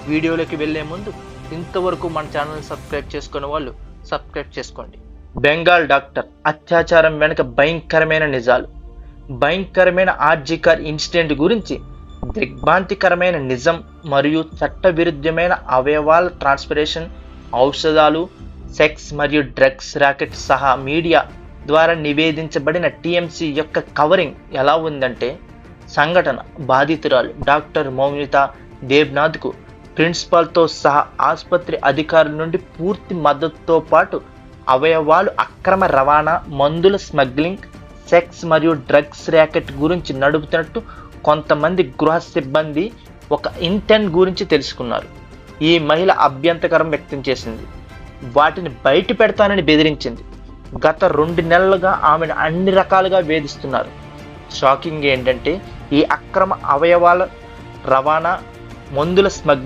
వీడియోలోకి వెళ్లే ముందు ఇంతవరకు మన ఛానల్ సబ్స్క్రైబ్ చేసుకునే వాళ్ళు సబ్స్క్రైబ్ చేసుకోండి. బెంగాల్ డాక్టర్ అత్యాచారం వెనుక భయంకరమైన నిజాలు. భయంకరమైన ఆర్జికర్ ఇన్సిడెంట్ గురించి దిగ్భ్రాంతికరమైన నిజం మరియు చట్టవిరుద్ధమైన అవయవాల ట్రాన్స్పరేషన్, ఔషధాలు, సెక్స్ మరియు డ్రగ్స్ ర్యాకెట్ సహా మీడియా ద్వారా నివేదించబడిన టీఎంసీ యొక్క కవరింగ్ ఎలా ఉందంటే, సంఘటన బాధితురాలు డాక్టర్ మౌనిత దేబ్నాథ్కు ప్రిన్సిపాల్తో సహా ఆసుపత్రి అధికారుల నుండి పూర్తి మద్దతుతో పాటు అవయవాలు అక్రమ రవాణా, మందుల స్మగ్లింగ్, సెక్స్ మరియు డ్రగ్స్ ర్యాకెట్ గురించి నడుపుతున్నట్టు కొంతమంది గృహ సిబ్బంది ఒక ఇంటెంట్ గురించి తెలుసుకున్నారు. ఈ మహిళ అభ్యంతరం వ్యక్తం చేసింది, వాటిని బయట పెడతానని బెదిరించింది. గత 2 నెలలుగా ఆమెను అన్ని రకాలుగా వేధిస్తున్నారు. షాకింగ్ ఏంటంటే, ఈ అక్రమ అవయవాల రవాణా, మందుల స్మగ్లింగ్